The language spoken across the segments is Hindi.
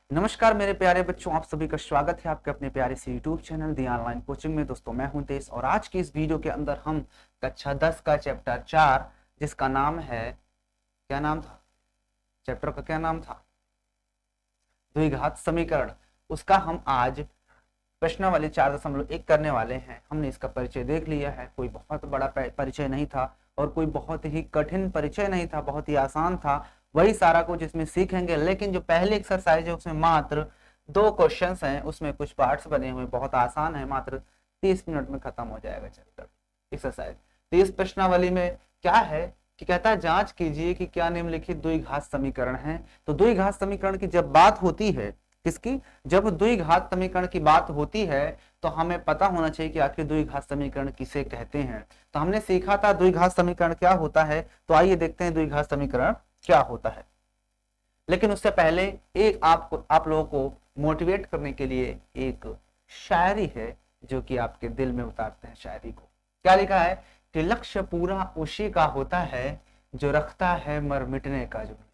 नमस्कार मेरे प्यारे बच्चों, आप सभी का स्वागत है आपके अपने प्यारे से यूट्यूब चैनल दी ऑनलाइन कोचिंग में। दोस्तों मैं हूं तेज और आज की इस वीडियो के अंदर हम कक्षा 10 का चैप्टर 4 जिसका नाम है, क्या नाम था चैप्टर का, क्या नाम था, द्विघात समीकरण, उसका हम आज प्रश्नावली 4.1 करने वाले हैं। हमने इसका परिचय देख लिया है। कोई बहुत बड़ा परिचय नहीं था और कोई बहुत ही कठिन परिचय नहीं था, बहुत ही आसान था। वही सारा कुछ इसमें सीखेंगे, लेकिन जो पहली एक्सरसाइज है उसमें मात्र 2 क्वेश्चंस हैं, उसमें कुछ पार्ट्स बने हुए, बहुत आसान है, मात्र 30 मिनट में खत्म हो जाएगा चैप्टर एक्सरसाइज। तो इस प्रश्नावली में क्या है कि कहता है जांच कीजिए कि क्या निम्नलिखित द्विघात समीकरण है। तो द्विघात समीकरण की जब बात होती है, किसकी, जब द्विघात समीकरण की बात होती है तो हमें पता होना चाहिए कि आखिर द्विघात समीकरण किसे कहते हैं। तो हमने सीखा था द्विघात समीकरण क्या होता है, तो आइए देखते हैं द्विघात समीकरण क्या होता है। लेकिन उससे पहले एक आप लोगों को मोटिवेट करने के लिए एक शायरी है जो कि आपके दिल में उतारते हैं। शायरी को क्या लिखा है कि लक्ष्य पूरा उसी का होता है जो रखता है मर मिटने का जुनून।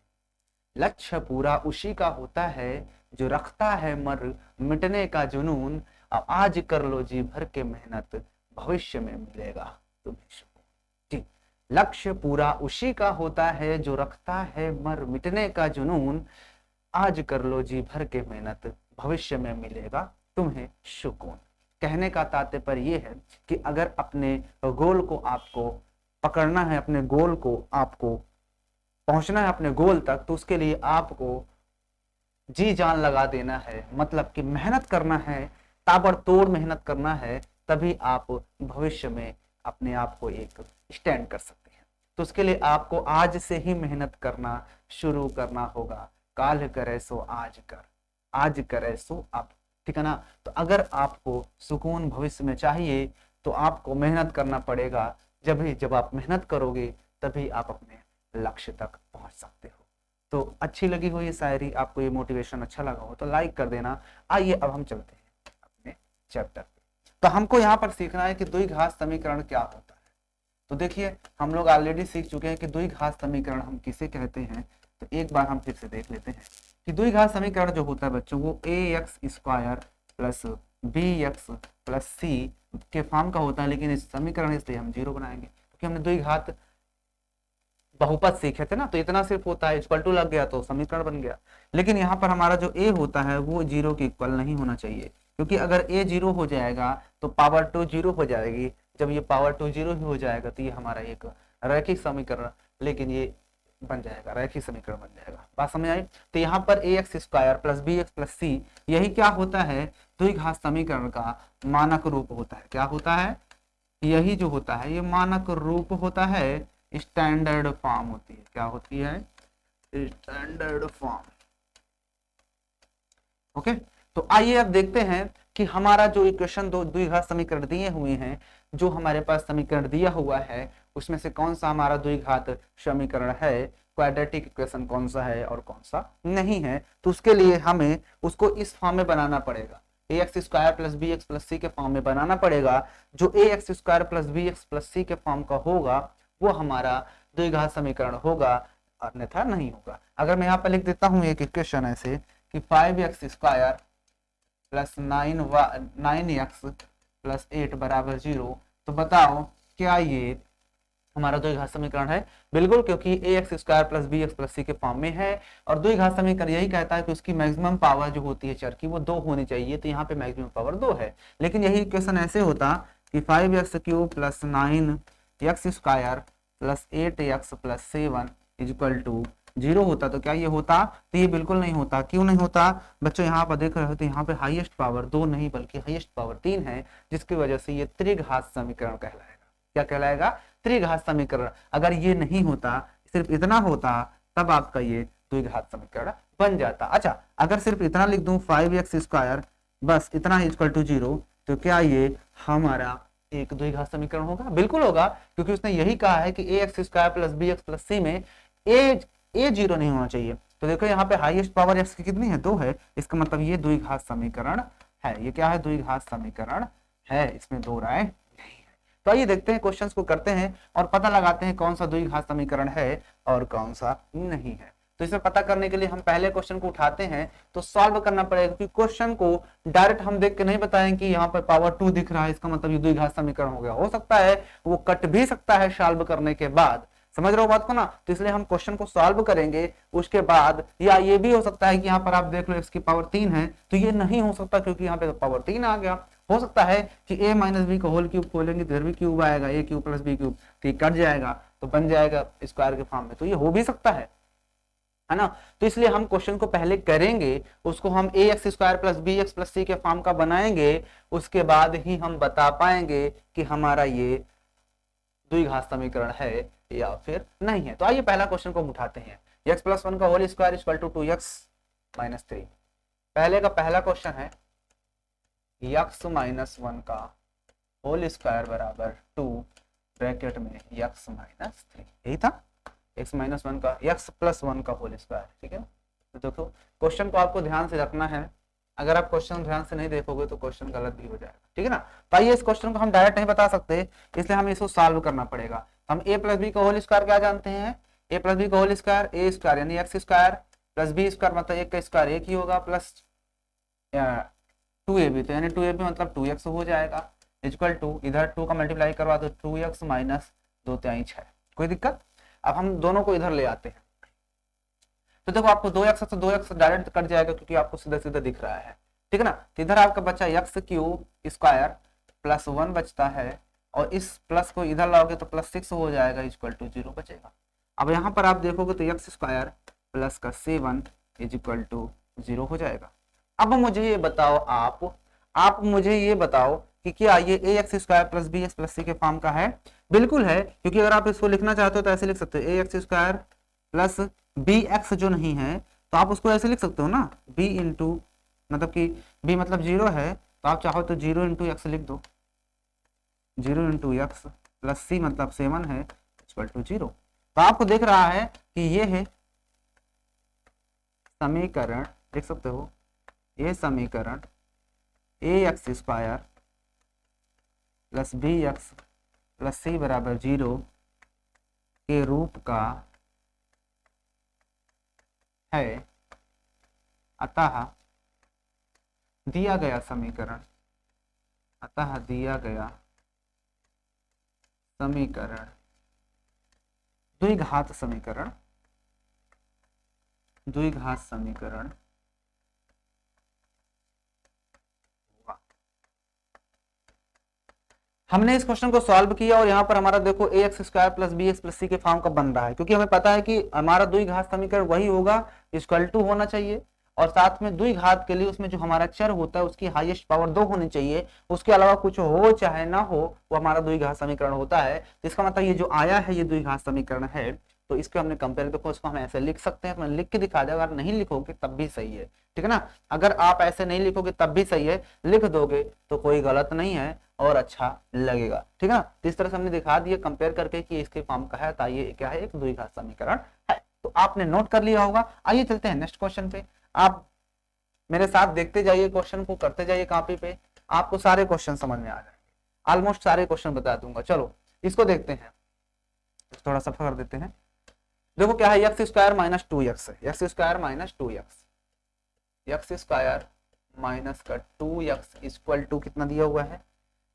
लक्ष्य पूरा उसी का होता है जो रखता है मर मिटने का जुनून। अब आज कर लो जी भर के मेहनत, भविष्य में मिलेगा तुम्हें सुकून। जी, लक्ष्य पूरा उसी का होता है जो रखता है मर मिटने का जुनून। आज कर लो जी भर के मेहनत, भविष्य में मिलेगा तुम्हें सुकून। कहने का तात्पर्य यह है कि अगर अपने गोल को आपको पकड़ना है, अपने गोल को आपको पहुंचना है अपने गोल तक, तो उसके लिए आपको जी जान लगा देना है, मतलब कि मेहनत करना है, ताबड़तोड़ मेहनत करना है, तभी आप भविष्य में अपने आप को एक स्टैंड कर सकते हैं। तो उसके लिए आपको आज से ही मेहनत करना शुरू करना होगा। काल करे सो आज कर, आज करे सो अब, ठीक है ना। तो अगर आपको सुकून भविष्य में चाहिए तो आपको मेहनत करना पड़ेगा। जब आप मेहनत करोगे तभी आप अपने लक्ष्य तक पहुंच सकते हो। तो अच्छी लगी हो ये शायरी, आपको ये मोटिवेशन अच्छा लगा हो तो लाइक कर देना। आइए अब हम चलते हैं अपने चैप्टर पे। तो हमको यहाँ पर सीखना है कि द्विघात समीकरण क्या होता है। तो देखिए हम लोग ऑलरेडी सीख चुके हैं कि द्विघात समीकरण हम किसे कहते हैं। तो एक बार हम फिर से देख लेते हैं कि द्विघात समीकरण जो होता है बच्चों, वो ax² plus bx plus c के फॉर्म का होता है। लेकिन इस समीकरण इसलिए हम 0 बनाएंगे क्योंकि हमने द्विघात बहुपद सीखे थे ना, तो इतना सिर्फ होता है, इक्वल टू लग गया तो समीकरण बन गया। लेकिन यहाँ पर हमारा जो a होता है वो 0 के इक्वल नहीं होना चाहिए, क्योंकि अगर a 0 हो जाएगा तो पावर 2 0 हो जाएगी। जब ये पावर 2 0 ही हो जाएगा तो ये हमारा एक रैखिक समीकरण, लेकिन ये बन जाएगा, रैखिक समीकरण बन जाएगा। बात समझ आई। तो यहाँ पर ax² plus bx plus c यही क्या होता है, द्विघात समीकरण का मानक रूप होता है। क्या होता है, यही जो होता है ये मानक रूप होता है, स्टैंडर्ड फॉर्म होती है। क्या होती है, स्टैंडर्ड फॉर्म। ओके, तो आइए अब देखते हैं कि हमारा जो इक्वेशन दो द्विघात समीकरण दिए हुए हैं, जो हमारे पास समीकरण दिया हुआ है उसमें से कौन सा हमारा द्विघात समीकरण है, क्वाड्रेटिक इक्वेशन कौन सा है और कौन सा नहीं है। तो उसके लिए हमें उसको इस फॉर्म में बनाना पड़ेगा, ax² plus bx plus c के फॉर्म में बनाना पड़ेगा। जो ax² plus bx plus c के फॉर्म का होगा वो हमारा द्विघात समीकरण होगा, अन्यथा नहीं होगा। अगर मैं यहाँ पर लिख देता हूँ एक इक्वेशन ऐसे कि 5x² प्लस 9x प्लस 8 बराबर 0, तो बताओ क्या ये हमारा द्विघात समीकरण है? बिल्कुल, क्योंकि ax² plus bx plus c के फॉर्म में है और द्विघात समीकरण यही कहता है कि उसकी मैक्सिमम पावर जो होती है चर की वो 2 होनी चाहिए। तो यहाँ पे मैक्सिमम पावर 2 है। लेकिन यही इक्वेशन ऐसे होता कि 5x³ plus 9x² plus 8x plus 7 equal to 0 होता, तो क्या ये होता? तो ये बिल्कुल नहीं होता। क्यों नहीं होता बच्चों? यहाँ पर देख रहे हो तो यहाँ पे हाईएस्ट पावर 2 नहीं बल्कि हाईएस्ट पावर 3 है, जिसकी वजह से ये त्रिघात समीकरण कहलाएगा। क्या कहलाएगा? त्रिघात समीकरण। अगर ये नहीं होता, सिर्फ इतना होता, तब आपका ये द्विघात समीकरण बन जाता। अच्छा, अगर सिर्फ इतना लिख दूं 5x² बस इतना इक्वल टू 0, तो क्या ये हमारा एक द्विघात समीकरण होगा? बिल्कुल होगा, क्योंकि उसने यही कहा है कि ax² plus bx plus c में a 0 नहीं होना चाहिए। तो देखो यहाँ पे हाईएस्ट पावर x की कितनी है? 2 है। इसका मतलब ये द्विघात समीकरण है। ये क्या है? द्विघात समीकरण है, इसमें दो राय नहीं है। तो आइए देखते हैं, क्वेश्चंस को करते हैं और पता लगाते हैं कौन सा द्विघात समीकरण है और कौन सा नहीं है। तो इसे पता करने के लिए हम पहले क्वेश्चन को उठाते हैं, तो सॉल्व करना पड़ेगा, क्योंकि क्वेश्चन को डायरेक्ट हम देख के नहीं बताएं कि यहाँ पर पावर 2 दिख रहा है, इसका मतलब ये द्विघात समीकरण हो गया। हो सकता है वो कट भी सकता है सॉल्व करने के बाद, समझ रहे हो बात को ना। तो इसलिए हम क्वेश्चन को सॉल्व करेंगे उसके बाद, या ये भी हो सकता है कि यहाँ पर आप देख लो x की पावर 3 है, तो ये नहीं हो सकता क्योंकि यहाँ पे पावर 3 आ गया। हो सकता है कि a माइनस बी का होल क्यूब खोलेंगे तो इधर भी क्यूब आएगा, a cube plus B cube, तो ये कट जाएगा तो बन जाएगा स्क्वायर के फॉर्म में, तो ये हो भी सकता है ना। तो इसलिए हम क्वेश्चन को पहले करेंगे, उसको हम a x square plus b x plus c के फॉर्म का बनाएंगे, उसके बाद ही हम बता पाएंगे कि हमारा ये द्विघात समीकरण है या फिर नहीं है। तो आइए पहला क्वेश्चन को उठाते हैं, x प्लस 1 का whole square equal to 2x minus 3। पहले का पहला क्वेश्चन है x माइनस 1 का होल स्क्वायर बराबर 2 ब्रैकेट में x माइनस 3, यही था x माइनस 1 का x प्लस 1 का होल स्क्वायर, ठीक है। तो देखो क्वेश्चन को आपको ध्यान से रखना है, अगर आप क्वेश्चन ध्यान से नहीं देखोगे तो क्वेश्चन गलत भी हो जाएगा, ठीक है ना। तो आइए इस क्वेश्चन को हम डायरेक्ट नहीं बता सकते, इसलिए हमें इसको सॉल्व करना पड़ेगा। हम a प्लस बी का होल स्क्वायर क्या जानते हैं, a प्लस बी का होल स्क्वायर ए स्क्वायर यानी X square plus B square मतलब एक का स्क्वायर एक ही होगा, प्लस 2ab, तो यानी 2ab मतलब 2x हो जाएगा, इक्वल टू इधर 2 का मल्टीप्लाई करवा दो 2x माइनस 2 3 6। कोई दिक्कत। अब हम दोनों को इधर ले आते हैं, तो देखो आपको 2x तो 2x डायरेक्ट कट जाएगा क्योंकि आपको सीधा सीधा दिख रहा है, ठीक है ना। तो इधर आपका बचा एक्स क्यूब स्क्वायर प्लस 1 बचता है, और इस प्लस को इधर लाओगे तो प्लस 6 हो जाएगा, इक्वल टू 0 बचेगा। अब यहाँ पर आप देखोगे तो एक्स स्क्वायर प्लस का 7 इज इक्वल टू 0 हो जाएगा। अब मुझे ये बताओ, आप मुझे ये बताओ कि क्या ये a x square plus b x plus c के फॉर्म का है? बिल्कुल है, क्योंकि अगर आप इसको लिखना चाहते हो तो ऐसे लिख सकते हो, a x square plus b x जो नहीं है तो आप उसको ऐसे लिख सकते हो ना, बी इंटू मतलब कि बी मतलब 0 है तो आप चाहो तो 0 इंटू एक्स लिख दो, 0 इंटू एक्स प्लस सी मतलब 7 है इक्वल टू 0। तो आपको दिख रहा है कि ये है समीकरण, देख सकते हो ये समीकरण a x square plus b x plus c बराबर 0 के रूप का है, अतः दिया गया समीकरण द्विघात समीकरण हमने इस क्वेश्चन को सॉल्व किया और यहाँ पर हमारा देखो a x square plus b x plus c के फॉर्म का बन रहा है, क्योंकि हमें पता है कि हमारा द्विघात समीकरण वही होगा, इक्वल टू होना चाहिए, और साथ में द्विघात के लिए उसमें जो हमारा चर होता है उसकी हाईएस्ट पावर 2 होनी चाहिए, उसके अलावा कुछ हो चाहे ना हो वो हमारा द्विघात समीकरण होता है। तो इसका मतलब ये जो आया है ये द्विघात समीकरण है, तो इसको हमने कंपेयर, देखो इसको हम ऐसे लिख सकते हैं, तो मैं लिख के दिखा दूंगा, अगर नहीं लिखोगे तब भी सही है, ठीक है ना। अगर आप ऐसे नहीं लिखोगे तब भी सही है, लिख दोगे तो कोई गलत नहीं है और अच्छा लगेगा, ठीक है ना। तो इस तरह से हमने दिखा दिया कंपेयर करके कि इसके फॉर्म का है, तो ये क्या है, एक द्विघात समीकरण है। तो आपने नोट कर लिया होगा। आइए चलते हैं नेक्स्ट क्वेश्चन पे, आप मेरे साथ देखते जाइए, क्वेश्चन को करते जाइए कॉपी पे, आपको सारे क्वेश्चन समझ में आ जाएंगे, ऑलमोस्ट सारे क्वेश्चन बता दूंगा। चलो इसको देखते हैं, थोड़ा सा कर देते हैं। देखो क्या है, एक्स स्क्वायर माइनस 2x है, x square minus 2x, x square minus का 2x इक्वल टू कितना दिया हुआ है,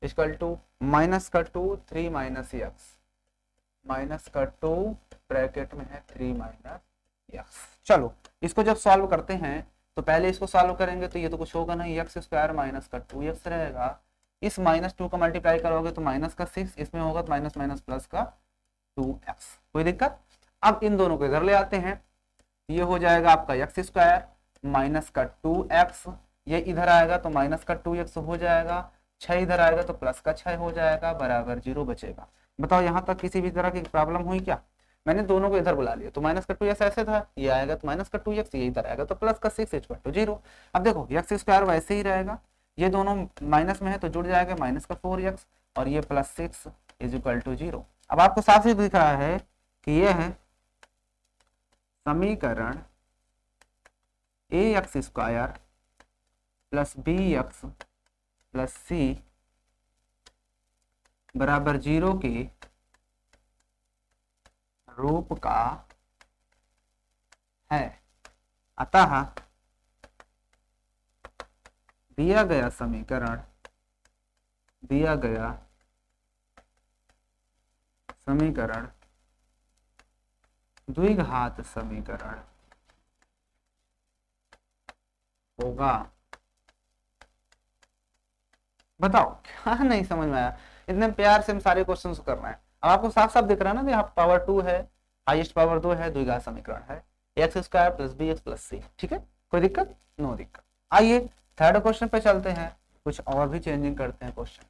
इक्वल टू माइनस का 2 3 माइनस एक्स, माइनस का 2 ब्रैकेट में है 3 माइनस एक्स। चलो इसको जब सॉल्व करते हैं तो पहले इसको सॉल्व करेंगे तो ये तो कुछ होगा नहीं, एक्स स्क्वायर माइनस का 2x रहेगा, इस माइनस 2 का मल्टीप्लाई करोगे तो माइनस का 6, इसमें होगा तो माइनस माइनस प्लस का 2x, कोई दिक्कत। अब इन दोनों को इधर ले आते हैं, ये हो जाएगा आपका एक्स स्क्वायर माइनस का 2x, ये इधर आएगा तो माइनस का 2x हो जाएगा, 6 इधर आएगा तो प्लस का 6 हो जाएगा, बराबर 0 बचेगा। बताओ यहाँ तक किसी भी तरह की प्रॉब्लम हुई क्या? मैंने दोनों को इधर बुला लिया, तो माइनस का 2x ऐसे था, ये आएगा तो माइनस का 2x, ये इधर आएगा तो प्लस का 6 इक्वल टू 0। अब देखो एक्स स्क्वायर वैसे ही रहेगा, ये दोनों माइनस में है तो जुड़ जाएगा माइनस का 4x, और ये प्लस 6 इज इक्वल टू 0। अब आपको साफ ही दिख रहा है कि ये है समीकरण a x square plus b x plus c बराबर 0 के रूप का है। अतः दिया गया समीकरण द्विघात समीकरण होगा। बताओ क्या नहीं समझ में आया? इतने प्यार से हम सारे क्वेश्चन कर रहे हैं। अब आपको साफ साफ दिख रहा है ना, यहाँ पावर 2 है, हाईएस्ट पावर 2 है, द्विघात समीकरण है, x square plus b x plus c. ठीक है, कोई दिक्कत? नो दिक्कत। आइए थर्ड क्वेश्चन पे चलते हैं, कुछ और भी चेंजिंग करते हैं क्वेश्चन।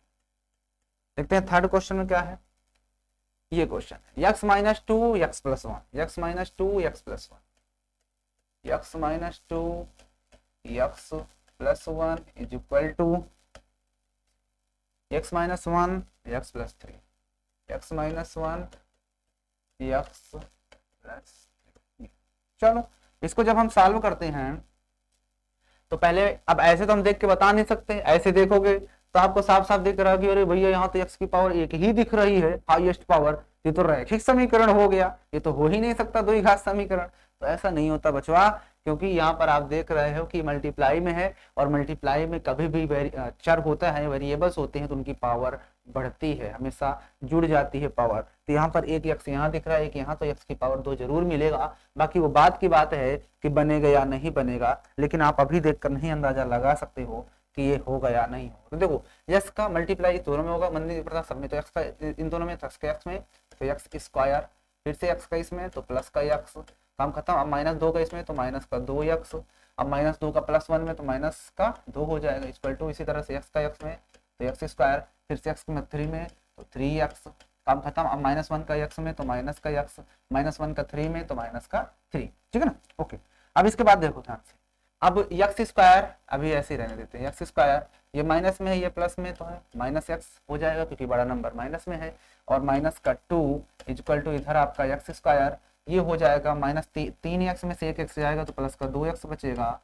देखते हैं थर्ड क्वेश्चन में क्या है। ये क्वेश्चन है x minus two X plus one, X minus two X plus one, X minus two X plus one is equal to X minus one X plus three, X minus one X plus. चलो इसको जब हम सॉल्व करते हैं तो पहले, अब ऐसे तो हम देख के बता नहीं सकते, ऐसे देखोगे तो आपको साफ साफ दिख रहा है कि अरे भैया यहाँ तो x की पावर एक ही दिख रही है, हाईएस्ट पावर, ये तो रैखिक समीकरण हो गया, ये तो हो ही नहीं सकता द्विघात समीकरण। तो ऐसा नहीं होता बचवा, क्योंकि यहाँ पर आप देख रहे हो कि मल्टीप्लाई में है, और मल्टीप्लाई में कभी भी चर होता है, वेरिएबल्स होते हैं, तो उनकी पावर बढ़ती है, हमेशा जुड़ जाती है पावर। तो यहाँ पर एक x यहाँ दिख रहा है, एक यहाँ, तो x की पावर 2 जरूर मिलेगा। बाकी वो बात की बात है कि बनेगा या नहीं बनेगा, लेकिन आप अभी देखकर नहीं अंदाजा लगा सकते हो कि ये होगा या नहीं होगा। तो देखो x का मल्टीप्लाई दोनों में होगा, मन नहीं पड़ता सब में, तो x का इन दोनों में, x का x में तो x स्क्वायर, फिर से x का इसमें तो प्लस का x, काम खत्म। अब माइनस 2 का इसमें तो माइनस का 2x, अब माइनस 2 का प्लस 1 में तो माइनस का 2 हो जाएगा, इक्वल टू इसी तरह से x का x में तो x स्क्वायर, फिर से x में 3 में तो 3x, काम खत्म। अब माइनस 1 का x में तो माइनस का x, माइनस 1 का 3 में तो माइनस का 3। ठीक है ना, ओके। अब इसके बाद देखो ध्यान से, अब एक्स स्क्वायर अभी ऐसे ही रहने देते हैं, एक्स स्क्वायर ये माइनस में है, ये प्लस में तो है, माइनस एक्स हो जाएगा क्योंकि बड़ा नंबर माइनस में है, और माइनस का 2 इक्वल टू इधर आपका एक्स स्क्वायर, ये हो जाएगा माइनस 3x में से एक एक्स जाएगा तो प्लस का 2x बचेगा,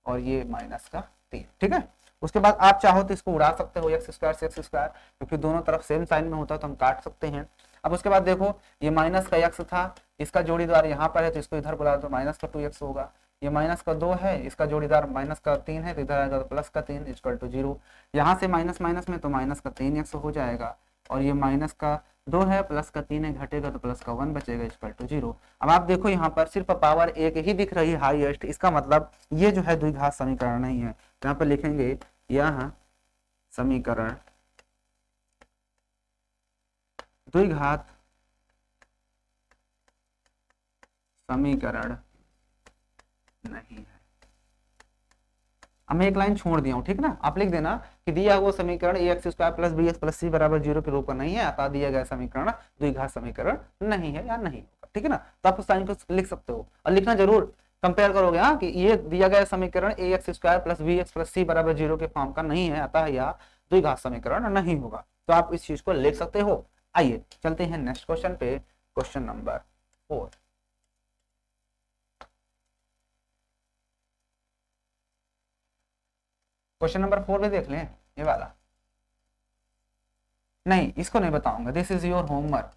और ये माइनस का 3। ठीक है, उसके बाद आप चाहो तो इसको उड़ा सकते हो एक्स स्क्वायर से एक्स स्क्वायर, क्योंकि दोनों तरफ सेम साइन में होता है तो हम काट सकते हैं। अब उसके बाद देखो ये माइनस का एक्स था, इसका जोड़ीदार यहाँ पर है तो इसको इधर बुला दो, माइनस का 2x होगा। ये माइनस का 2 है, इसका जोड़ीदार माइनस का 3 है तो इधर आएगा तो प्लस का 3 इक्वल टू 0। यहाँ से माइनस माइनस में तो माइनस का 3x हो जाएगा, और ये माइनस का 2 है, प्लस का 3 है, घटेगा तो प्लस का 1 बचेगा इक्वल टू 0। अब आप देखो यहाँ पर सिर्फ पावर एक ही दिख रही है हाईएस्ट, इसका मतलब ये जो है द्विघात समीकरण नहीं है। यहाँ पर लिखेंगे यह समीकरण द्विघात समीकरण नहीं है। अब मैं एक लाइन छोड़ दिया हूं, ठीक है ना, आप लिख देना कि दिया हुआ समीकरण ax square plus bx plus c बराबर 0 के रूप में नहीं है, अतः दिया गया समीकरण द्विघात समीकरण नहीं है या नहीं होगा। ठीक है ना, तो आप उस लाइन को लिख सकते हो, और लिखना जरूर, कंपेयर करोगे हाँ कि ये दिया गया समीकरण ax square plus bx plus c बराबर 0 के फॉर्म का नहीं है, अतः यह द्विघात समीकरण नहीं होगा। तो आप इस चीज को लिख सकते हो। आइए चलते हैं नेक्स्ट क्वेश्चन पे, क्वेश्चन नंबर 4। क्वेश्चन नंबर 4 भी देख लें, ये वाला नहीं, इसको नहीं बताऊंगा, दिस इज योर होमवर्क।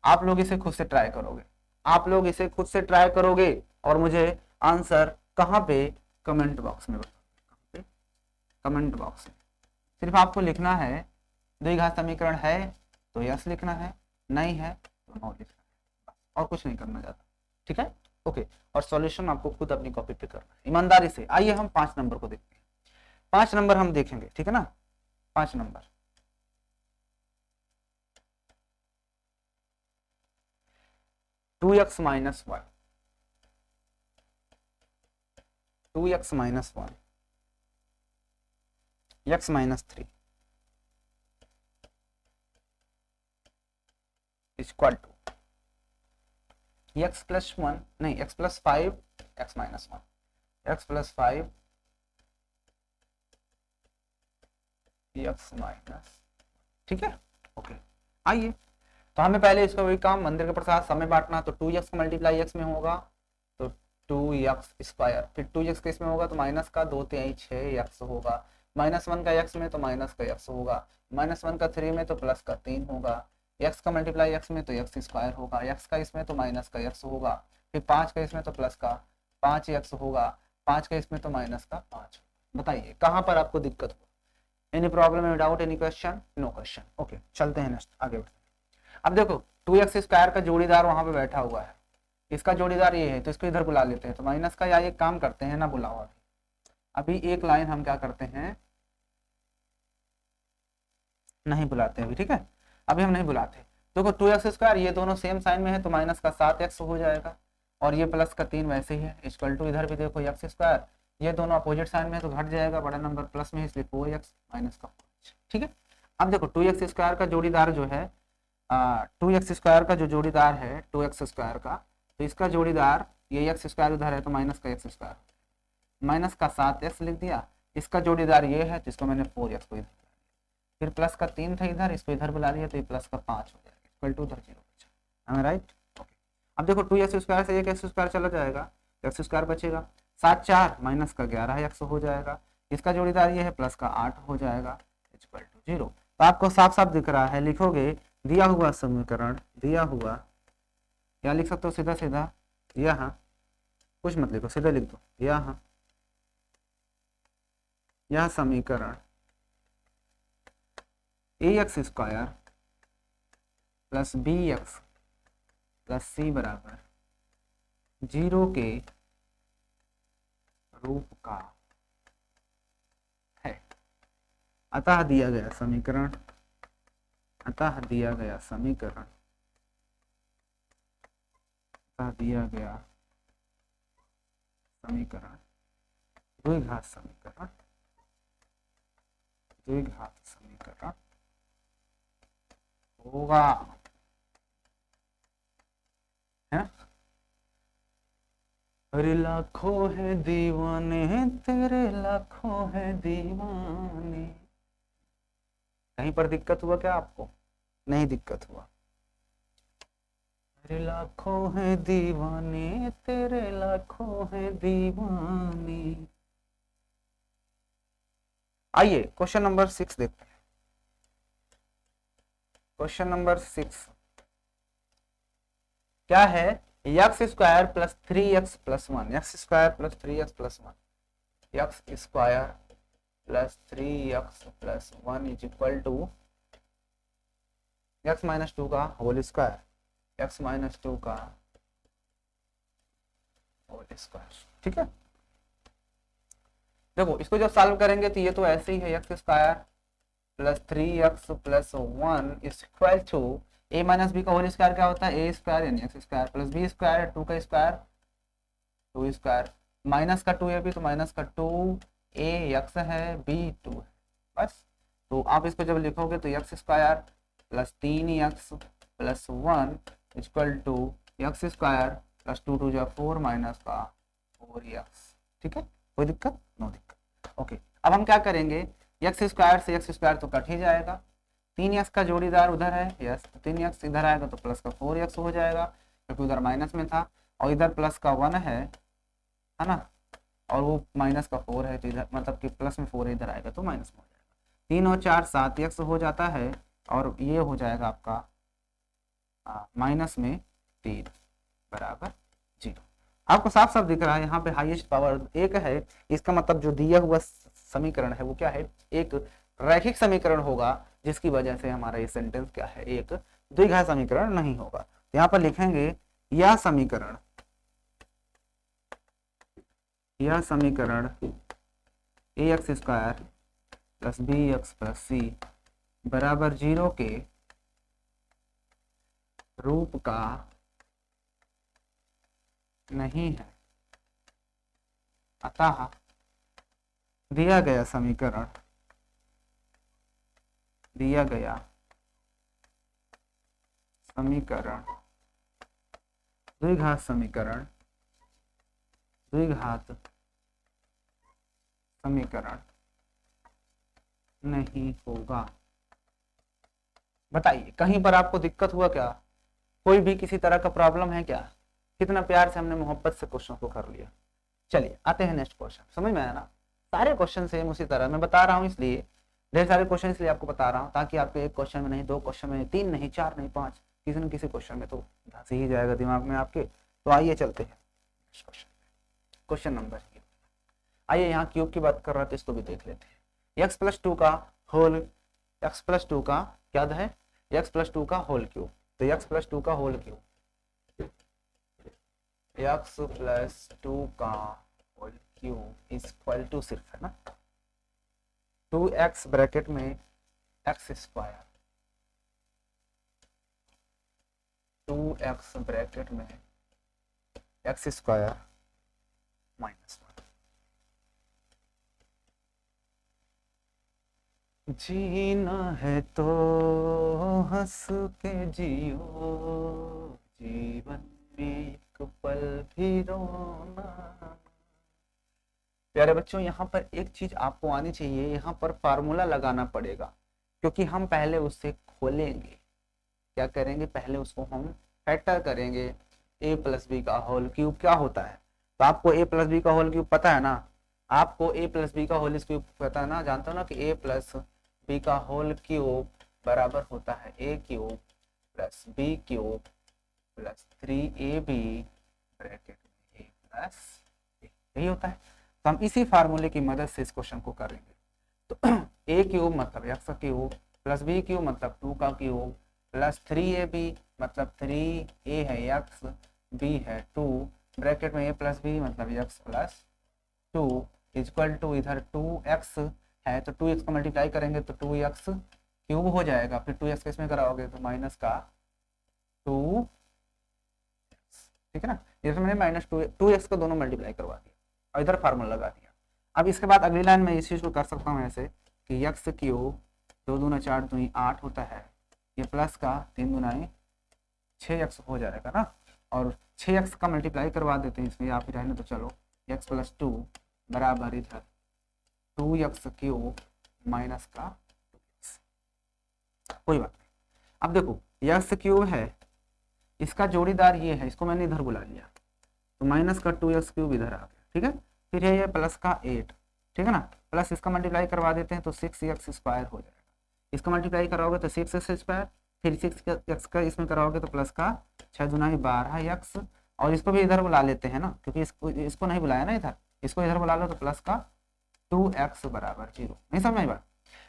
आप लोग इसे खुद से ट्राई करोगे, आप लोग इसे खुद से ट्राई करोगे और मुझे आंसर कहाँ पे, कमेंट बॉक्स में बताओगे, कमेंट बॉक्स में। सिर्फ आपको लिखना है द्विघात समीकरण है तो यस लिखना है, नहीं है तो नो लिखना है, और कुछ नहीं करना ज्यादा। ठीक है, ओके। और सॉल्यूशन आपको खुद अपनी कॉपी पे करना है ईमानदारी से। आइए हम 5 नंबर को देखते हैं, 5 नंबर हम देखेंगे, ठीक है ना। 5 number, two X minus one, 2x minus 1, x minus 3 equal to x plus 1 नहीं x plus 5 x minus 1, x plus 5 x minus. ठीक है, ओके। आइए तो हमें पहले इसका वही काम, मंदिर के प्रसाद समय बांटना, तो 2x का मल्टीप्लाई x में होगा तो 2x स्क्वायर, फिर 2x का इसमें होगा तो माइनस का 2 3 6x होगा, माइनस 1 का x में तो माइनस का x होगा, माइनस 1 का 3 में तो प्लस का 3 होगा, x का मल्टीप्लाई x में तो x स्क्वायर होगा, x का इसमें तो माइनस का x होगा, फिर 5 का इसमें तो प्लस का 5x होगा, 5 का इसमें तो माइनस का 5। बताइए कहाँ पर आपको दिक्कत हो? Any problem, any doubt, any question? No question. Okay, चलते हैं नेक्स्ट, आगे बढ़ते हैं। अब देखो 2x स्क्वायर का जोड़ीदार वहां पे बैठा हुआ है, इसका जोड़ीदार ये है, तो इसको इधर बुला लेते हैं। तो माइनस का, या एक काम करते हैं ना, बुलाओ अभी एक लाइन हम क्या करते हैं, नहीं बुलाते अभी, ठीक है, अभी हम नहीं बुलाते। देखो 2x स्क्वायर, ये दोनों सेम साइन में है तो माइनस का 7x हो जाएगा, और ये प्लस का 3 वैसे ही है, इक्वल टू इधर भी देखो x स्क्वायर, ये दोनों अपोजिट साइन में है तो घट जाएगा, बड़ा नंबर प्लस में है इसलिए 4x माइनस का 5। ठीक है, अब देखो 2x स्क्वायर का जोड़ीदार जो है 2x स्क्वायर का जो जोड़ीदार है 2x स्क्वायर का, तो इसका जोड़ीदार ये x स्क्वायर उधर है तो माइनस का x स्क्वायर, माइनस का 7x लिख दिया। इसका जोड़ीदार ये है जिसको मैंने 4x को इधर, फिर प्लस का 3 था इधर, इसको इधर बुला लिया तो ये प्लस का 5 हो जाएगा, इक्वल टू उधर 0 बचा। है राइट? ओके, अब देखो 2x स्क्वायर से एक x स्क्वायर चला जाएगा, x स्क्वायर बचेगा, 7 4 माइनस का 11x हो जाएगा, इसका जोड़ीदार ये है प्लस का 8 हो जाएगा, इक्वल टू 0। तो आपको साफ साफ दिख रहा है, लिखोगे दिया हुआ समीकरण, दिया हुआ, या लिख सकते हो सीधा सीधा यहाँ, कुछ मत लिखो, सीधा लिख दो यहाँ, यह समीकरण ax square plus bx plus c बराबर 0 के रूप का है। अतः दिया गया समीकरण, अतः दिया गया समीकरण, अतः दिया गया समीकरण, द्विघात समीकरण, द्विघात समीकरण होगा, है? अरे लाखों है दीवाने तेरे, लाखों है दीवाने। कहीं पर दिक्कत हुआ क्या आपको? नहीं दिक्कत हुआ। अरे लाखों है दीवाने तेरे, लाखों है दीवाने। आइए क्वेश्चन नंबर 6 देखते हैं। क्वेश्चन नंबर 6 क्या है? X square plus 3x plus 1, X square plus 3x plus 1, X square plus 3x plus 1 is equal to X minus 2 का होल स्क्वायर, एक्स माइनस 2 का होल स्क्वायर। ठीक है, देखो इसको जब सॉल्व करेंगे तो ये तो ऐसे ही है, x square plus 3x plus 1 is equal to a minus B का होल स्क्वायर क्या होता है? ए स्क्वायर यानी X square plus B square, 2 का स्क्वायर 2 स्क्वायर, माइनस का 2 तो माइनस का 2 a एक्स है, b 2 है, बस। तो आप इसको जब लिखोगे तो X square plus 3x plus 1 equal to X square plus 2 2 4 minus का 4x। ठीक है, कोई दिक्कत? नो दिक्कत। ओके, अब हम क्या करेंगे, एक्स स्क्वायर से एक्स स्क्वायर तो कट ही जाएगा, 3x का जोड़ीदार उधर है, यस, 3x इधर आएगा तो प्लस का 4x हो जाएगा क्योंकि उधर माइनस में था, और इधर प्लस का 1 है ना, और वो माइनस का 4 है तो इधर मतलब कि प्लस में 4 इधर आएगा तो माइनस में हो जाएगा, 3 और 4 7x हो जाता है, और ये हो जाएगा आपका माइनस में 3 बराबर 0। आपको साफ साफ दिख रहा है यहाँ पे हाईएस्ट पावर 1 है, इसका मतलब जो दिया हुआ समीकरण है वो क्या है? एक रैखिक समीकरण होगा, जिसकी वजह से हमारा ये सेंटेंस क्या है? एक द्विघात समीकरण नहीं होगा। यहाँ पर लिखेंगे यह समीकरण, यह समीकरण ax square plus bx plus c बराबर 0 के रूप का नहीं है। अतः दिया गया समीकरण, दिया गया समीकरण द्विघात समीकरण, द्विघात समीकरण नहीं होगा। बताइए कहीं पर आपको दिक्कत हुआ क्या? कोई भी किसी तरह का प्रॉब्लम है क्या? कितना प्यार से हमने मोहब्बत से क्वेश्चन को कर लिया। चलिए आते हैं नेक्स्ट क्वेश्चन। समझ में आया ना? सारे क्वेश्चन सेम उसी तरह मैं बता रहा हूँ, इसलिए ढेर सारे क्वेश्चन इसलिए आपको बता रहा हूँ ताकि आपको एक क्वेश्चन में नहीं, 2 क्वेश्चन में, 3 नहीं, 4 नहीं, 5, किसी न किसी क्वेश्चन में तो धंस ही जाएगा दिमाग में आपके, तो आइए चलते हैं क्वेश्चन नंबर। आइए यहाँ क्यूब की बात कर रहा था, इसको भी देख लेते हैं। x+2 का होल, x+2 का क्या है, x+2 का होल क्यूब। तो x+2 का होल क्यूब, x+2 का होल क्यूब इक्वल टू सिर्फ है ना 2x ब्रैकेट में x², 2x ब्रैकेट में x² -1। जीना है तो हंस के जियो, जीवन में एक पल भी रोना। प्यारे बच्चों, यहाँ पर एक चीज आपको आनी चाहिए, यहाँ पर फार्मूला लगाना पड़ेगा, क्योंकि हम पहले उससे खोलेंगे, क्या करेंगे, पहले उसको हम फैक्टर करेंगे। a+b का होल क्यूब क्या होता है, तो आपको a+b का होल क्यूब पता है ना, आपको a+b का होल क्यूब पता है ना, जानते हो ना कि a+b का होल क्यूब बराबर होता है a³ + b³ + 3ab ब्रैकेट में a+a, यही होता है। तो हम इसी फार्मूले की मदद से इस क्वेश्चन को करेंगे। तो a³ मतलब x³ + b³ मतलब 2 का क्यूब + 3ab मतलब 3a है x, b है 2, ब्रैकेट में a+b मतलब x + 2 इक्वल टू, इधर 2x है तो 2x को मल्टीप्लाई करेंगे तो 2x³ हो जाएगा, फिर 2x इसमें कराओगे तो माइनस का 2, ठीक है ना। इधर मैंने -2x को दोनों मल्टीप्लाई करवा दिया और इधर फार्मूला लगा दिया। अब इसके बाद अगली लाइन में इस चीज को कर सकता हूँ ऐसे कि x³ 2 दूना 4 दूनी 8 होता है, ये प्लस का 3 दूना 6x हो जाएगा ना, और 6x का मल्टीप्लाई करवा देते हैं इसमें, आप ही रहने तो चलो, x + 2 बराबर इधर 2x³ माइनस का 2x, कोई बात नहीं। अब देखो x³ है, इसका जोड़ीदार ये है, इसको मैंने इधर बुला लिया तो माइनस का 2x³ इधर आ गया, ठीक है। फिर है ये प्लस का 8, ठीक है ना, प्लस इसका मल्टीप्लाई करवा देते हैं तो 6x² हो जाएगा, इसका मल्टीप्लाई कराओगे तो 6x², फिर 6x का इसमें कराओगे तो प्लस का 6 दूना 12x, और इसको भी इधर बुला लेते हैं ना, क्योंकि इसको नहीं बुलाया ना इधर, इसको इधर बुला लो तो प्लस का 2x बराबर 0। नहीं समझ में बात,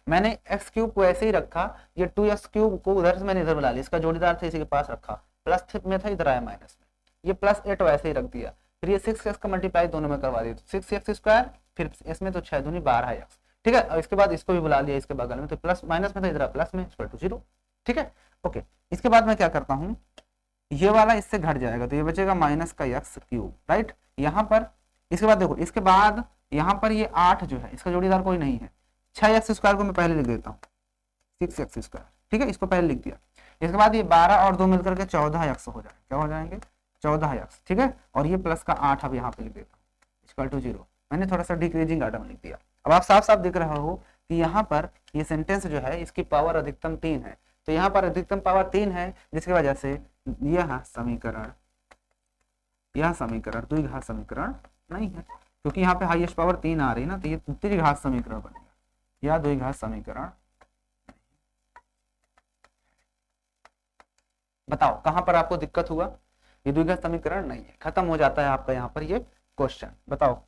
मैंने x³ को ऐसे ही रखा, ये 2x³ को उधर से मैंने इधर बुला लिया, इसका जोड़ीदार था इसी के पास रखा, प्लस में था इधर आया माइनस में, ये +8 वैसे ही रख दिया, फिर ये 6x का मल्टीप्लाई दोनों में करवा दिया तो 6x², फिर इसमें तो 6 दूनी 12x, ठीक है। और इसके बाद इसको भी बुला लिया इसके बगल में, तो प्लस माइनस में था इधर प्लस में इक्वल टू 0, ठीक है। ओके, इसके बाद मैं क्या करता हूँ, ये वाला इससे घट जाएगा तो ये बचेगा माइनस का x³, राइट। यहाँ पर इसके बाद देखो, इसके बाद यहाँ पर ये 8 जो है इसका जोड़ीदार कोई नहीं है, 6x² को मैं पहले लिख देता हूँ 6x², ठीक है, इसको पहले लिख दिया। इसके बाद ये 12 और 2 मिलकर के 14x हो जाएंगे, क्या हो जाएंगे 14x, ठीक है। और ये प्लस का 8 अब यहाँ पे लिख देता हूँ इक्वल टू 0, मैंने थोड़ा सा डिक्रीजिंग आर्डर में लिख दिया। अब आप साफ साफ दिख रहा हो कि यहाँ पर ये सेंटेंस जो है इसकी पावर अधिकतम 3 है, तो यहाँ पर अधिकतम पावर 3 है, जिसकी वजह से यह समीकरण द्विघात समीकरण नहीं है, क्योंकि यहाँ पे हाईएस्ट पावर 3 आ रही है ना, तो ये त्रिघात समीकरण बनेगा या द्विघात समीकरण। बताओ कहां पर आपको दिक्कत हुआ, ये द्विघात समीकरण नहीं है, खत्म हो जाता है आपका यहाँ पर ये क्वेश्चन। बताओ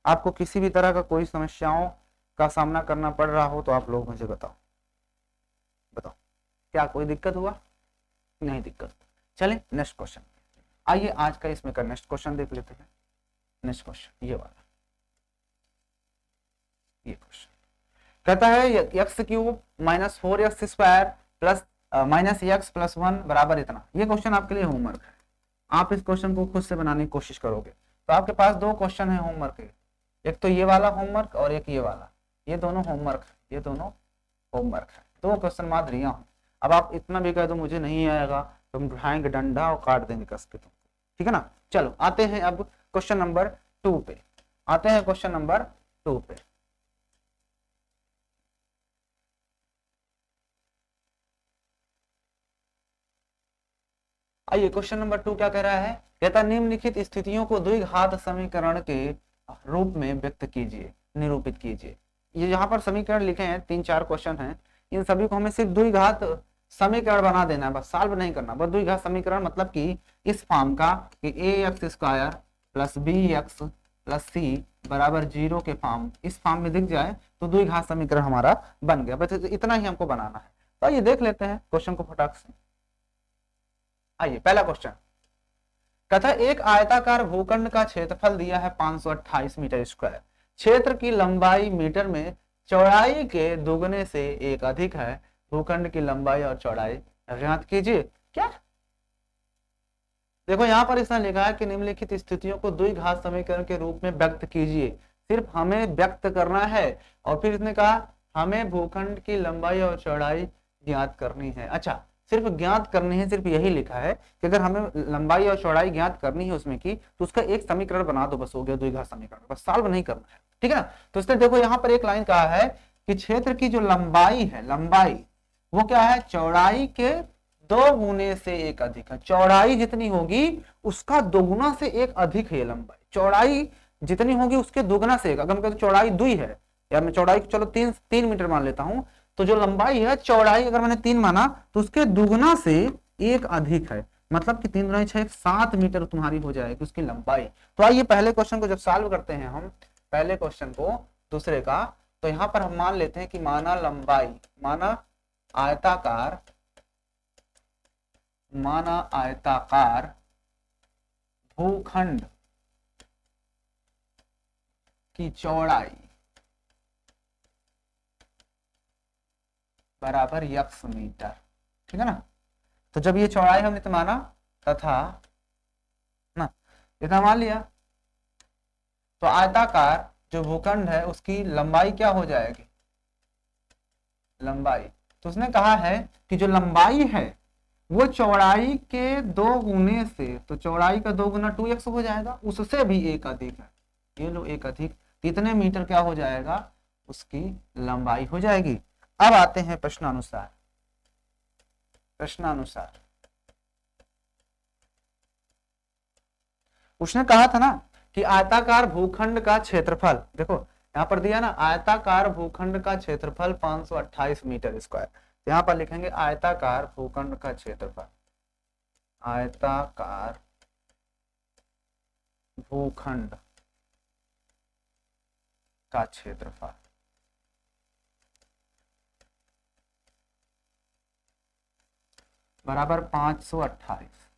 आपको किसी भी तरह का कोई समस्याओं का सामना करना पड़ रहा हो तो आप लोग मुझे बताओ, क्या कोई दिक्कत हुआ, नहीं दिक्कत। चले नेक्स्ट क्वेश्चन, आइए आज का इसमें का नेक्स्ट क्वेश्चन देख लेते हैं। नेक्स्ट क्वेश्चन ये वाला, ये क्वेश्चन कहता है x³ -4x² प्लस -x + 1 बराबर इतना। ये क्वेश्चन आपके लिए होमवर्क है, आप इस क्वेश्चन को खुद से बनाने की कोशिश करोगे तो आपके पास 2 क्वेश्चन है होमवर्क के, एक तो ये वाला होमवर्क और एक ये वाला, ये दोनों होमवर्क है, ये दोनों होमवर्क है, 2 क्वेश्चन मात्र दिया हूँ। अब आप इतना भी कह दो मुझे नहीं आएगा तो हम उठाएंगे डंडा और काट देंगे कस के तुमको, ठीक है ना। चलो आते हैं अब क्वेश्चन नंबर 2 पे, आते हैं क्वेश्चन नंबर 2 पे। आइए क्वेश्चन नंबर 2 क्या कह रहा है, कहता निम्नलिखित स्थितियों को द्विघात समीकरण के रूप में व्यक्त कीजिए, निरूपित कीजिए। ये यहाँ पर समीकरण लिखे हैं 3-4 क्वेश्चन हैं, इन सभी को हमें सिर्फ द्विघात समीकरण बना देना है, बस सॉल्व नहीं करना, बस द्विघात समीकरण मतलब कि इस फॉर्म का कि ax square plus bx plus c बराबर 0 के फॉर्म, इस फॉर्म में दिख जाए तो द्विघात समीकरण हमारा बन गया। बस इतना ही हमको बनाना है। तो आइए देख लेते हैं क्वेश्चन को फटाक से। आइए पहला क्वेश्चन कहता है एक आयताकार भूखंड का क्षेत्रफल दिया है 528 मीटर स्क्वायर, क्षेत्र की लंबाई मीटर में, चौड़ाई के दुगने से एक अधिक है, भूखंड की लंबाई और चौड़ाई ज्ञात कीजिए। क्या देखो यहाँ पर इसने लिखा है कि निम्नलिखित स्थितियों को द्विघात समीकरण के रूप में व्यक्त कीजिए, सिर्फ हमें व्यक्त करना है। और फिर इसने कहा हमें भूखंड की लंबाई और चौड़ाई ज्ञात करनी है। अच्छा, सिर्फ ज्ञात करनी है, सिर्फ यही लिखा है कि अगर हमें लंबाई और चौड़ाई ज्ञात करनी है उसमें की, तो उसका एक समीकरण बना दो, बस हो गया द्विघात समीकरण, बस सॉल्व नहीं करना है, ठीक है ना। तो इसने देखो यहाँ पर एक लाइन कहा है कि क्षेत्र की जो लंबाई है, लंबाई वो क्या है, चौड़ाई के 2 गुने से एक अधिक है। चौड़ाई जितनी होगी उसका दोगुना से एक अधिक है ये लंबाई, चौड़ाई जितनी होगी उसके दोगुना से एक। अगर हम कहते चौड़ाई 2 है, या मैं चौड़ाई चलो 3 मीटर मान लेता हूं, तो जो लंबाई है चौड़ाई अगर मैंने 3 माना तो उसके दुगना से एक अधिक है, मतलब कि 3 दूना 6 7 मीटर तुम्हारी हो जाएगी उसकी लंबाई। तो आइए पहले क्वेश्चन को जब सॉल्व करते हैं हम, पहले क्वेश्चन को दूसरे का, तो यहां पर हम मान लेते हैं कि माना लंबाई, माना आयताकार भूखंड की चौड़ाई बराबर यक्स मीटर, ठीक है ना। तो जब ये चौड़ाई हमने तो माना तथा ना, इतना मान लिया, तो आयताकार जो भूखंड है उसकी लंबाई क्या हो जाएगी, लंबाई। तो उसने कहा है कि जो लंबाई है वो चौड़ाई के 2 गुने से, तो चौड़ाई का 2 गुना 2x हो जाएगा, उससे भी एक अधिक है, ये लो एक अधिक, कितने मीटर क्या हो जाएगा, उसकी लंबाई हो जाएगी। अब आते हैं प्रश्नानुसार। उसने कहा था ना कि आयताकार भूखंड का क्षेत्रफल, देखो यहां पर दिया ना आयताकार भूखंड का क्षेत्रफल 528 मीटर स्क्वायर, यहां पर लिखेंगे आयताकार भूखंड का क्षेत्रफल, आयताकार भूखंड का क्षेत्रफल बराबर 528,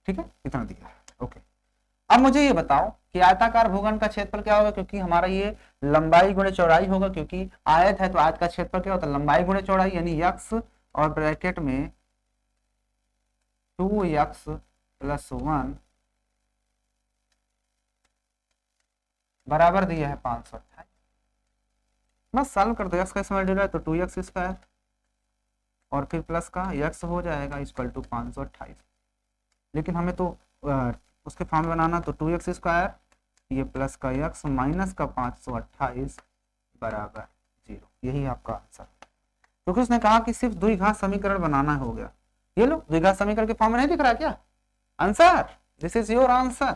ठीक है, इतना दिया है, ओके। अब मुझे ये बताओ कि आयताकार भूखंड का क्षेत्रफल क्या होगा, क्योंकि हमारा ये लंबाई गुणे चौड़ाई होगा, क्योंकि आयत है तो आयत का क्षेत्रफल क्या होता है, लंबाई गुणे चौड़ाई, यानी यक्स और ब्रैकेट में 2x + 1 बराबर दिया है 528। बस सॉल्व कर दो, x का इस्तेमाल है तो 2x स्क्वायर और फिर प्लस का x हो जाएगा इक्वल टू 528। लेकिन हमें तो उसके फॉर्म बनाना, तो 2x स्क्वायर ये प्लस का x माइनस का 528 बराबर 0, यही आपका आंसर। क्योंकि उसने कहा कि सिर्फ द्विघात समीकरण बनाना हो गया, ये लो द्विघात समीकरण के फॉर्म में नहीं दिख रहा क्या answer, this is your answer,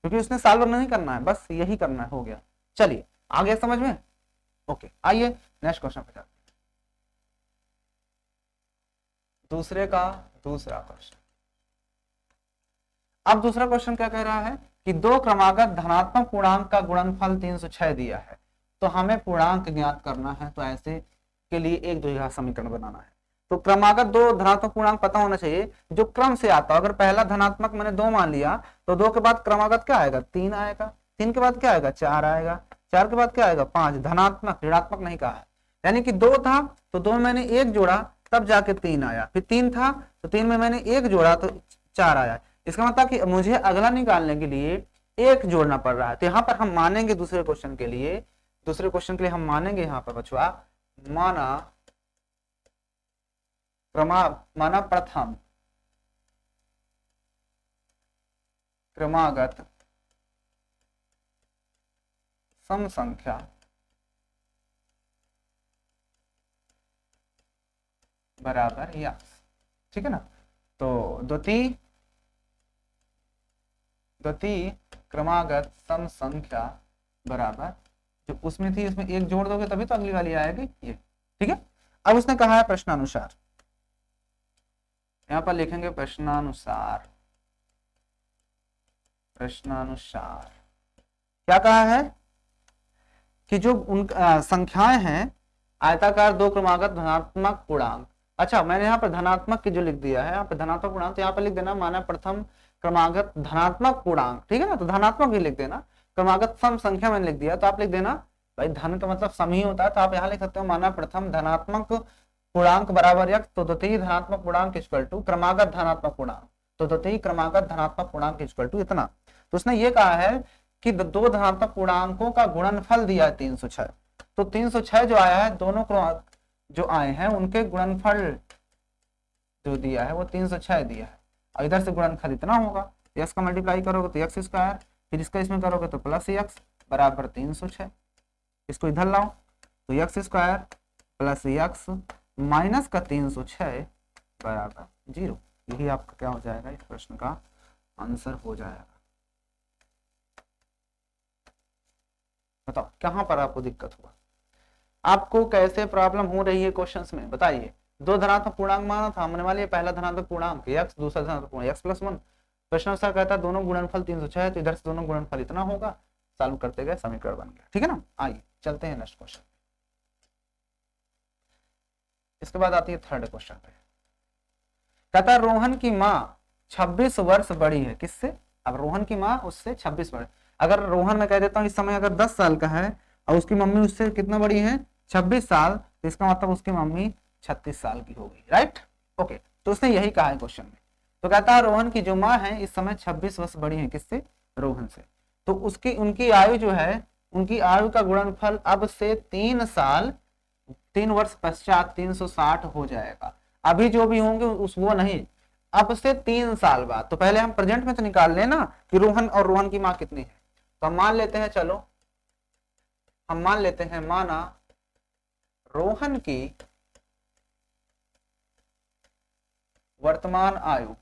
क्योंकि उसने सॉल्व नहीं करना है, बस यही करना है, हो गया। चलिए आगे समझ में, ओके। आइए नेक्स्ट क्वेश्चन पे जाते हैं, दूसरा क्वेश्चन। अब दूसरा क्वेश्चन क्या कह रहा है कि 2 क्रमागत धनात्मक पूर्णांक का गुणनफल 306 दिया है, तो हमें पूर्णांक ज्ञात करना है, तो ऐसे के लिए एक द्विघात समीकरण बनाना है। तो क्रमागत 2 धनात्मक पूर्णांक पता होना चाहिए जो क्रम से आता है। अगर पहला धनात्मक मैंने 2 मान लिया तो 2 के बाद क्रमागत क्या आएगा, 3 आएगा, 3 के बाद क्या आएगा, 4 आएगा, 4 के बाद क्या आएगा, 5। धनात्मक, ऋणात्मक नहीं कहा है, यानी कि 2 था तो 2 में मैंने 1 जोड़ा तब जाके 3 आया, फिर 3 था तो 3 में मैंने 1 जोड़ा तो 4 आया। इसका मतलब कि मुझे अगला निकालने के लिए 1 जोड़ना पड़ रहा है। तो यहाँ पर हम मानेंगे दूसरे क्वेश्चन के लिए हम मानेंगे यहाँ पर बचवा, माना प्रथम क्रमागत सम संख्या बराबर यक्स, ठीक है ना। तो द्वितीय क्रमागत सम संख्या बराबर, जो उसमें थी उसमें 1 जोड़ दोगे तभी तो अगली वाली आएगी ये, ठीक है। अब उसने कहा है प्रश्नानुसार, यहां पर लिखेंगे प्रश्नानुसार। प्रश्नानुसार क्या कहा है कि जो उन संख्याएं हैं आयताकार दो क्रमागत धनात्मक पूर्णांक। अच्छा, मैंने यहाँ पर धनात्मक की जो लिख दिया है, यहाँ पर धनात्मक पूर्णांक, तो यहाँ पर लिख देना माना प्रथम क्रमागत धनात्मक पूर्णांक, ठीक है ना, तो धनात्मक भी लिख देना। क्रमागत सम संख्या मैंने लिख दिया, तो आप लिख देना भाई धन का मतलब सम ही होता है, तो आप यहाँ लिख सकते हो माना प्रथम धनात्मक पूर्णांक बराबर x, तो द्वितीय धनात्मक पूर्णांक इक्वल टू क्रमागत धनात्मक पूर्णांक, तो द्वितीय क्रमागत धनात्मक पूर्णांक इक्वल टू इतना। तो उसने ये कहा है कि दो धनात्मक पूर्णांकों का गुणनफल दिया है 306, तो 306 जो आया है, दोनों जो आए हैं उनके गुणनफल जो दिया है वो 306 दिया है, और इधर से गुणनफल इतना होगा, x का मल्टीप्लाई करोगे तो x स्क्वायर, फिर इसका इसमें करोगे तो प्लस x बराबर 306। इसको इधर लाओ तो x square plus x minus का 306 बराबर 0। यही आपका क्या हो जाएगा, इस प्रश्न का आंसर हो जाएगा। बताओ कहां पर आपको दिक्कत हुआ, आपको कैसे प्रॉब्लम हो रही है क्वेश्चंस में, बताइए। दो धनात्मक पूर्णांक माना था हमने वाले, पहला धनात्मक पूर्णांक x, दूसरा धनात्मक पूर्णांक x प्लस 1। प्रश्न अनुसार कहता है दोनों गुणनफल 306 है, तो इधर से दोनों गुणनफल इतना होगा, सॉल्व करते गए समीकरण बन गया, ठीक है ना। आइए चलते हैं नेक्स्ट क्वेश्चन। इसके बाद आती है थर्ड क्वेश्चन पे, कहता है रोहन की माँ 26 वर्ष बड़ी है, किससे, अब रोहन की माँ उससे 26 वर्ष, अगर रोहन मैं कह देता हूँ इस समय अगर 10 साल का है और उसकी मम्मी उससे कितना बड़ी है 26 साल, तो इसका मतलब उसकी मम्मी 36 साल की होगी, राइट। ओके, तो उसने यही कहा है क्वेश्चन में। तो कहता है रोहन की जो माँ है इस समय 26 वर्ष बड़ी है, किससे, रोहन से। तो उसकी उनकी आयु जो है, उनकी आयु का गुणनफल अब से 3 साल 3 वर्ष पश्चात 360 हो जाएगा। अभी जो भी होंगे उस वो नहीं, अब से 3 साल बाद। तो पहले हम प्रेजेंट में तो निकाल लेना कि रोहन और रोहन की माँ कितनी है। तो हम मान लेते हैं, चलो हम मान लेते हैं, माना रोहन की वर्तमान आयु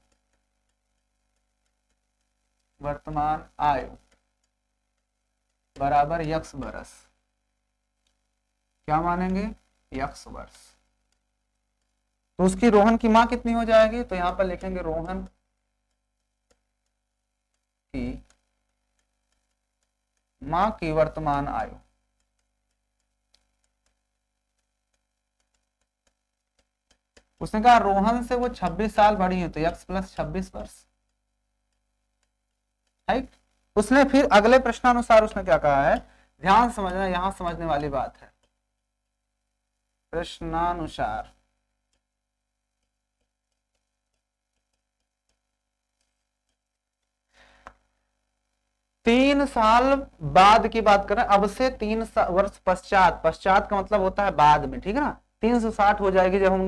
बराबर x वर्ष, क्या मानेंगे, x वर्ष। तो उसकी रोहन की मां कितनी हो जाएगी, तो यहां पर लिखेंगे रोहन की मां की वर्तमान आयु, उसने कहा रोहन से वो 26 साल बड़ी है, तो x प्लस 26 वर्ष, राइट। उसने फिर अगले प्रश्नानुसार उसने क्या कहा है, ध्यान समझना, यहां समझने वाली बात है। प्रश्नानुसार तीन साल बाद की बात कर रहे हैं, अब से 3 वर्ष पश्चात, पश्चात का मतलब होता है बाद में, ठीक है ना। 360 हो जाएगी जब हम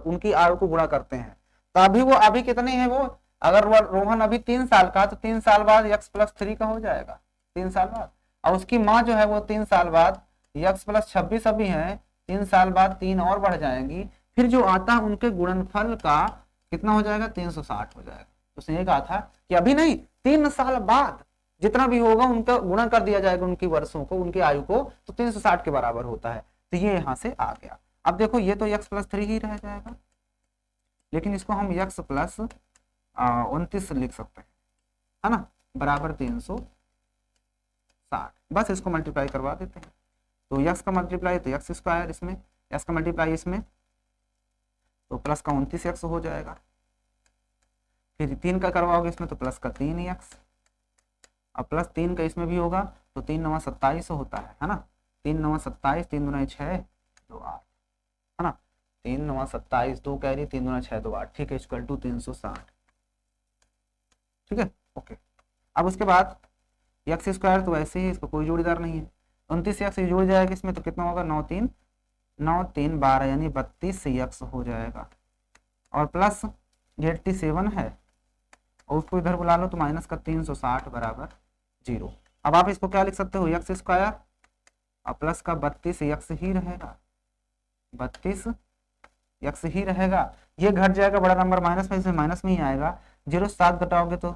उनकी आयु को गुणा करते हैं। तो अभी वो अभी कितनी है वो, अगर वो रोहन अभी 3 साल का, तो 3 साल बाद x प्लस 3 का हो जाएगा, 3 साल बाद। और उसकी माँ जो है वो 3 साल बाद, x प्लस 26 अभी है, 3 साल बाद 3 और बढ़ जाएंगी, फिर जो आता है उनके गुणनफल का कितना हो जाएगा, 360 हो जाएगा। तो उसने ये कहा था कि अभी नहीं, 3 साल बाद जितना भी होगा उनका गुणा कर दिया जाएगा, उनकी वर्षों को, उनकी आयु को, तो 360 के बराबर होता है। तो ये यहां से आ गया। अब देखो ये तो x प्लस 3 ही रह जाएगा, लेकिन इसको हम x प्लस 29 लिख सकते हैं, है ना, बराबर 360। बस इसको मल्टीप्लाई करवा देते हैं, तो x का मल्टीप्लाई तो x स्क्वायर, इसमें x का मल्टीप्लाई इसमें तो प्लस का 29x हो जाएगा, फिर 3 का करवाओगे इसमें तो प्लस का 3x, अब प्लस 3 का इसमें भी होगा तो 3 9 27 होता है ना, 3 9 27, 3 दूना 6 2 8, है ना, 3 9 27, 2 कैरी, 3 दूना 6 2 8, ठीक है, इक्वल टू 360, ठीक है। ओके, अब उसके बाद x स्क्वायर तो वैसे ही, इसको कोई जोड़ीदार नहीं है, 29x जुड़ जाएगा इसमें तो कितना होगा, 9 3 12 यानी 32x हो जाएगा, और प्लस 87 है और उसको इधर बुला लो तो माइनस का 360 बराबर 0। अब आप इसको क्या लिख सकते हो, x स्क्वायर और प्लस का 32x ही रहेगा, 32x ही रहेगा। ये घट जाएगा, बड़ा नंबर माइनस में, इसमें माइनस में ही आएगा। 0 से 7 घटाओगे तो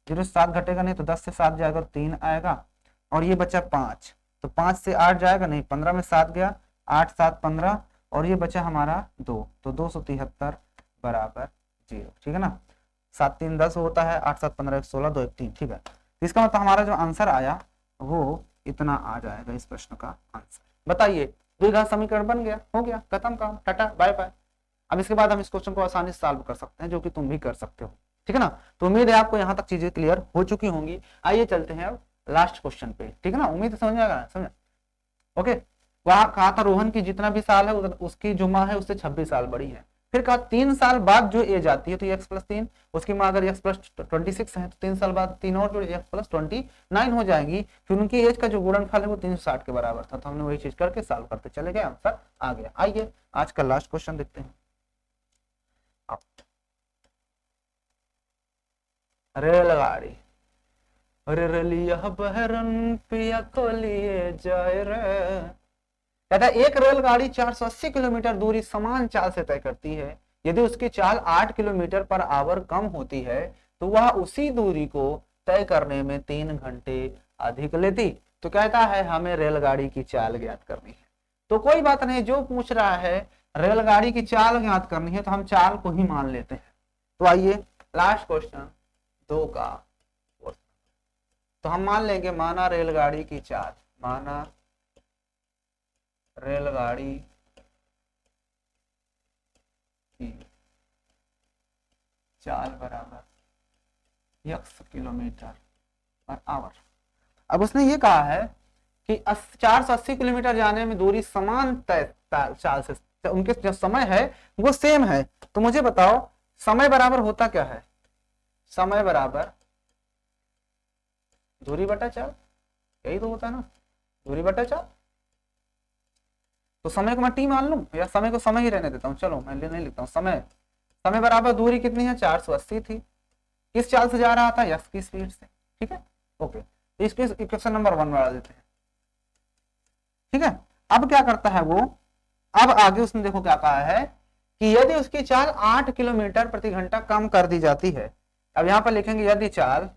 0 से 7 घटेगा नहीं, तो 10 से 7 जाएगा तो 3 आएगा, और ये बचा 5, तो 5 से 8 जाएगा नहीं, 15 में 7 गया, 8 7 15, और ये बचा हमारा 2, तो 273 बराबर 0, ठीक है ना। 7 3 10 होता है, 8 7 15 1 16 2 1 3, ठीक है। तो इसका मतलब हमारा जो आंसर आया वो इतना आ जाएगा इस प्रश्न का आंसर। बताइए, द्विघात समीकरण बन गया, हो गया, खत्म काम, टाटा बाय बाय। अब इसके बाद हम इस क्वेश्चन को आसानी से सॉल्व कर सकते हैं, जो कि तुम भी कर सकते हो, ठीक है ना। तो उम्मीद है आपको यहाँ तक चीजें क्लियर हो चुकी होंगी। आइए चलते हैं अब लास्ट क्वेश्चन पे, ठीक है ना। उम्मीद है समझ में आएगा, समझ, ओके। वहां कहा था रोहन की जितना भी साल है उसकी जो माँ है उससे 26 साल बड़ी है। फिर कहा 3 साल बाद जो एज आती है तो x + 3, उसकी माँ अगर x + 26 है तो 3 साल बाद 3 और जोड़े x + 29 हो जाएगी। फिर उनकी एज का जो गुणनफल है वो 360 के बराबर था, तो हमने वही चीज करके सॉल्व करते चले गए, आंसर आ गया। आइए आज का लास्ट क्वेश्चन देखते हैं। रेलगाड़ी, अरे रेलिया बहरन पिया को लिए जाए रे। कहता है एक रेलगाड़ी 480 किलोमीटर दूरी समान चाल से तय करती है। यदि उसकी चाल 8 किलोमीटर पर आवर कम होती है तो वह उसी दूरी को तय करने में 3 घंटे अधिक लेती। तो कहता है हमें रेलगाड़ी की चाल ज्ञात करनी है। तो कोई बात नहीं, जो पूछ रहा है रेलगाड़ी की चाल ज्ञात करनी है तो हम चाल को ही मान लेते हैं। तो आइए लास्ट क्वेश्चन 2 का, तो हम मान लेंगे माना रेलगाड़ी की चाल, माना रेलगाड़ी की चाल बराबर x किलोमीटर पर आवर। अब उसने ये कहा है कि 480 किलोमीटर जाने में दूरी समान तय चाल से, उनके जो समय है वो सेम है। तो मुझे बताओ समय बराबर होता क्या है? समय बराबर दूरी बटा चाल, यही तो होता है ना, दूरी बटा चाल। तो समय को मैं टी मान लूं या समय को समय ही रहने देता हूं? चलो मैं नहीं लिखता हूं, समय, समय बराबर दूरी कितनी है? 480 थी। किस चाल से जा रहा था? यस की स्पीड से, ठीक है, ओके। तो इसके इक्वेशन नंबर 1 बढ़ा देते हैं, ठीक है। अब क्या करता है वो, अब आगे उसने देखो क्या कहा है कि यदि उसकी चाल 8 किलोमीटर प्रति घंटा कम कर दी जाती है। अब यहां पर लिखेंगे यदि चाल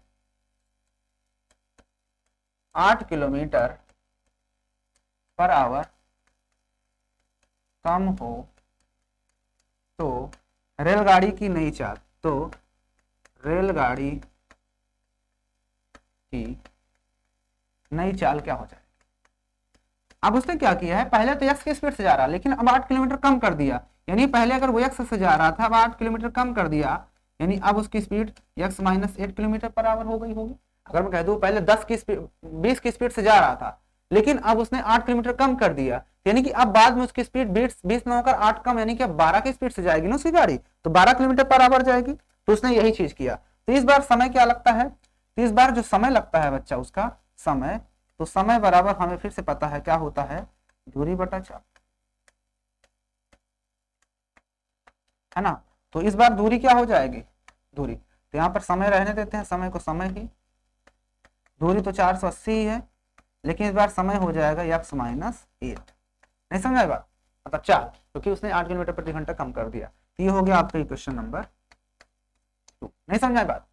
8 किलोमीटर पर आवर कम हो तो रेलगाड़ी की नई चाल, तो रेलगाड़ी की नई चाल क्या हो जाएगी? अब उसने क्या किया है, पहले तो x की स्पीड से जा रहा है लेकिन अब 8 किलोमीटर कम कर दिया। यानी पहले अगर वो x से जा रहा था, अब 8 किलोमीटर कम कर दिया, यानी अब उसकी speed x - 8 kilometre per hour हो गई होगी। अगर मैं कह दूं पहले 10 की स्पीड 20 की स्पीड से जा रहा था लेकिन अब उसने 8 किलोमीटर कम कर दिया, यानी कि अब बाद में उसकी स्पीड 20 न होकर 8 कम, यानी कि अब 12 की स्पीड से जाएगी ना उसकी गाड़ी, तो 12 किलोमीटर पर आवर जाएगी। तो उसने यही चीज किया। तो इस बार समय क्या लगता है? तो इस बार जो समय लगता है बच्चा, उसका समय, तो समय बराबर हमें फिर से पता है क्या होता है, दूरी बटा चाल, है ना। तो इस बार दूरी क्या हो जाएगी? दूरी, तो यहाँ पर समय रहने देते हैं, समय को समय ही, दूरी तो 480 ही है लेकिन इस बार समय हो जाएगा x - 8। नहीं समझा बात? मतलब 4, क्योंकि उसने 8 किलोमीटर प्रति घंटा कम कर दिया। तो ये हो गया आपका इक्वेशन नंबर 2। नहीं समझा बात?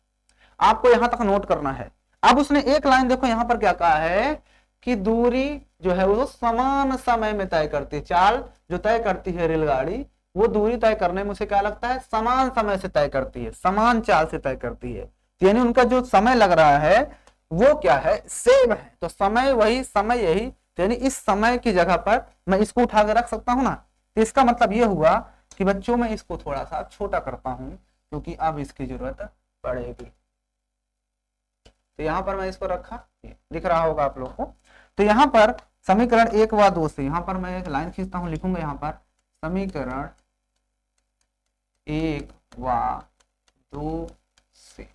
आपको यहां तक नोट करना है। अब उसने एक लाइन देखो यहां पर क्या कहा है कि दूरी जो है वो समान समय में तय करती है। चाल जो तय करती है रेलगाड़ी, वो दूरी तय करने में उसे क्या लगता है, समान समय से तय करती है, समान चाल से तय करती है। यानी उनका जो समय लग रहा है वो क्या है, सेम है। तो समय वही, समय यही, यानी इस समय की जगह पर मैं इसको उठा के रख सकता हूं ना। तो इसका मतलब ये हुआ कि बच्चों में इसको थोड़ा सा छोटा करता हूं क्योंकि अब इसकी जरूरत पड़ेगी। तो यहां पर मैं इसको रखा, दिख रहा होगा आप लोग को। तो यहां पर समीकरण 1 व 2 से, यहां पर मैं एक लाइन खींचता हूं, लिखूंगा यहां पर समीकरण 1 व 2 से,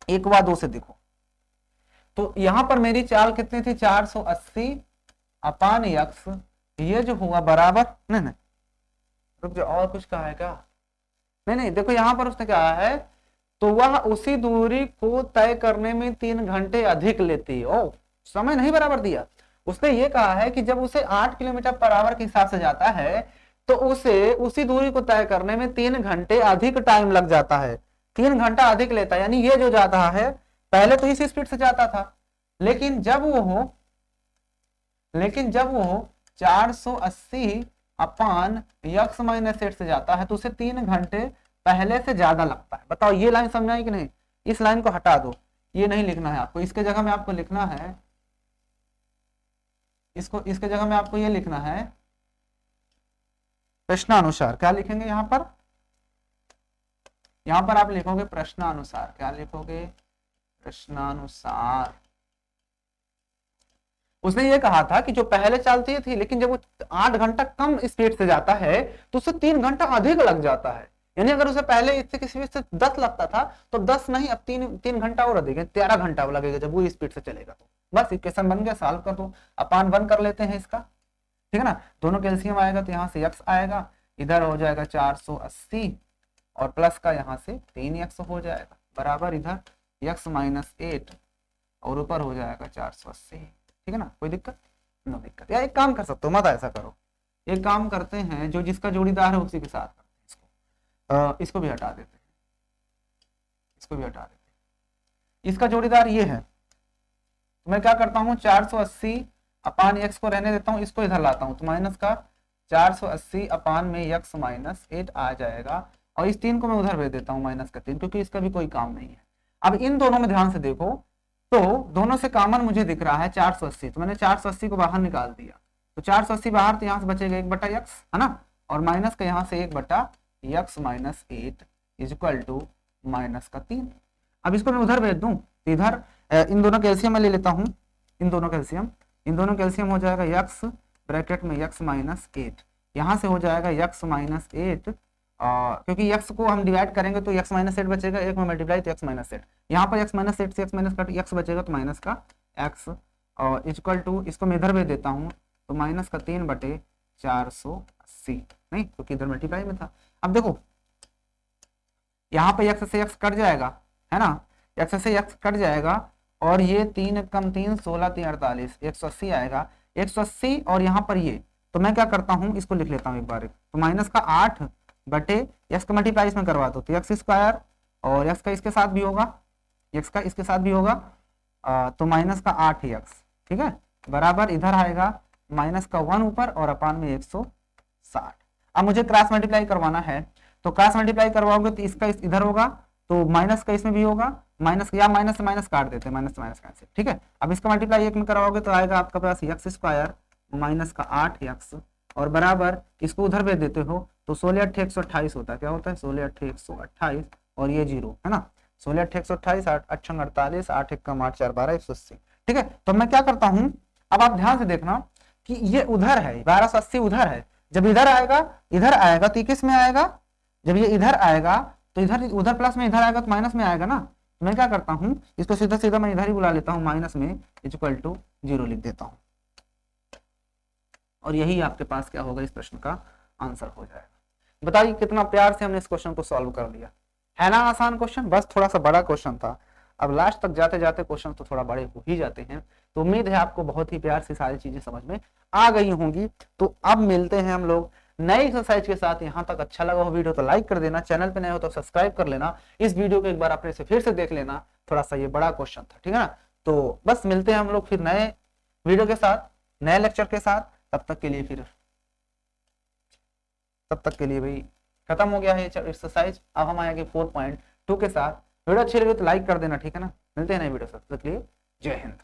1 व 2 से देखो। तो यहां पर मेरी चाल कितनी थी, 480 अपान x, ये जो हुआ बराबर, नहीं रुक जाओ, और कुछ कहा है क्या? नहीं देखो यहां पर उसने कहा है तो वह उसी दूरी को तय करने में 3 घंटे अधिक लेती है। ओ, समय नहीं बराबर दिया। उसने ये कहा है कि जब उसे 8 किलोमीटर पर आवर के हिसाब से जाता है तो उसे उसी दूरी को तय करने में 3 घंटे अधिक टाइम लग जाता है, 3 घंटा अधिक लेता है। यानी ये जो जाता है पहले तो इस स्पीड से जाता था लेकिन जब वो 480 अपान यक्स माइनस 8 से जाता है तो उसे 3 घंटे पहले से ज्यादा लगता है। बताओ ये लाइन समझ आई कि नहीं? इस लाइन को हटा दो, ये नहीं लिखना है आपको, इसके जगह में आपको लिखना है, इसके जगह में आपको ये लिखना है प्रश्नानुसार। क्या लिखेंगे यहाँ पर? यहाँ पर आप लिखोगे प्रश्नानुसार। क्या लिखोगे? प्रश्नानुसार। उसने ये कहा था कि जो पहले चलती थी लेकिन जब वो 8 घंटा कम स्पीड से जाता है तो उसे 3 घंटा अधिक लग जाता है। यानी अगर उसे पहले इससे किसी से 10 लगता था तो 10 नहीं, अब 3 घंटा और अधिक है, 13 घंटा लगेगा जब वो स्पीड से चलेगा। तो बस इक्वेशन बन गया, सॉल्व कर दो। अपान 1 कर लेते हैं इसका, ठीक है ना। दोनों कैल्सियम आएगा तो यहाँ से x आएगा, इधर हो जाएगा 480 और प्लस का यहाँ से 3x हो जाएगा, बराबर इधर x माइनस 8 और ऊपर हो जाएगा 480। ठीक है ना, कोई दिक्कत? नो दिक्कत। या एक काम कर सकते हो, मत ऐसा करो, एक काम करते हैं, जो जिसका जोड़ीदार है उसी के साथ करते हैं। इसको भी हटा देते हैं, इसको भी हटा देते हैं। इसका जोड़ीदार ये है, तो मैं क्या करता हूँ 480 अपान x को रहने देता हूँ, इसको इधर लाता हूँ तो माइनस का 480 अपान में x माइनस 8 आ जाएगा और इस 3 को मैं उधर भेज देता हूँ माइनस का 3, क्योंकि इसका भी कोई काम नहीं है। अब इन दोनों में ध्यान से देखो तो दोनों से कॉमन मुझे दिख रहा है 480, तो मैंने 480 को बाहर निकाल दिया तो 480 बाहर, तो यहाँ से बचेगा 1/x, है ना, और माइनस का यहाँ से 1/x minus 8 is equal to minus का 3। अब इसको मैं उधर भेज दूं तो इधर इन दोनों कैल्शियम मैं ले लेता हूँ, इन दोनों कैल्शियम हो जाएगा x ब्रैकेट में x माइनस 8, यहाँ से हो जाएगा x माइनस 8, क्योंकि x को हम डिवाइड करेंगे तो x माइनस 8 बचेगा, 1 में मल्टीप्लाई तो x माइनस 8, यहाँ पर x माइनस 8 से x माइनस कट x बचेगा तो माइनस का x और इक्वल टू, इसको मैं इधर भेज देता हूँ तो माइनस का 3/480, नहीं क्योंकि इधर मल्टीप्लाई में था। अब देखो यहाँ पे x से x कट जाएगा, है ना, x से x कट जाएगा और ये 3 कम 3 16 3 48 180 आएगा, 180 और यहाँ पर ये, तो मैं क्या करता हूँ इसको लिख लेता हूँ एक बार, तो माइनस का 8 बटे x का मल्टीप्लाई इसमें करवा दो तो x स्क्वायर और x का इसके साथ भी होगा, x का इसके साथ भी होगा, तो माइनस का 8x, ठीक है, बराबर इधर आएगा माइनस का 1 ऊपर और अपान में 160। अब मुझे क्रॉस मल्टीप्लाई करवाना है, तो क्रॉस मल्टीप्लाई करवाओगे तो इसका इधर होगा तो माइनस का इसमें भी होगा, माइनस या माइनस से माइनस काट देते हैं, माइनस से माइनस कैंसिल, ठीक है। अब इसका मल्टीप्लाई 1 में करवाओगे तो आएगा आपका पास x स्क्वायर माइनस का 8x और बराबर इसको उधर भेज देते हो तो 16 8 128 होता है, क्या होता है 16 8 128 और ये 0, है ना, 16 8 128 8 8 48 8 1 8 4 12 180, ठीक है। तो मैं क्या करता हूँ, अब आप ध्यान से देखना कि ये उधर है 1280 उधर है, जब इधर आएगा तो किस में आएगा, जब ये इधर आएगा तो इधर उधर प्लस में इधर आएगा तो माइनस में आएगा ना, तो मैं क्या करता हूँ इसको सीधा सीधा मैं इधर ही बुला लेता हूँ, माइनस में इक्वल टू 0 लिख देता हूँ और यही आपके पास क्या होगा, इस प्रश्न का आंसर हो जाएगा। बताइए कितना प्यार से हमने इस क्वेश्चन को सॉल्व कर लिया, है ना आसान क्वेश्चन, बस थोड़ा सा बड़ा क्वेश्चन था। अब लास्ट तक जाते जाते क्वेश्चन तो थोड़ा बड़े हो ही जाते हैं, तो उम्मीद है आपको बहुत ही प्यार से सारी चीजें समझ में आ गई होंगी। तो अब मिलते हैं हम लोग नई एक्सरसाइज के साथ। यहाँ तक अच्छा लगा हो वीडियो तो लाइक कर देना, चैनल पे नए हो तो सब्सक्राइब कर लेना, इस वीडियो को एक बार अपने से फिर से देख लेना, थोड़ा सा ये बड़ा क्वेश्चन था, ठीक है ना। तो बस मिलते हैं हम लोग फिर नए वीडियो के साथ, नए लेक्चर के साथ, तब तक के लिए भाई खत्म हो गया है एक्सरसाइज। अब हम आएंगे 4.2 के साथ। वीडियो अच्छी लगी तो लाइक कर देना, ठीक है ना। मिलते हैं नए वीडियो से, तब तक के लिए जय हिंद।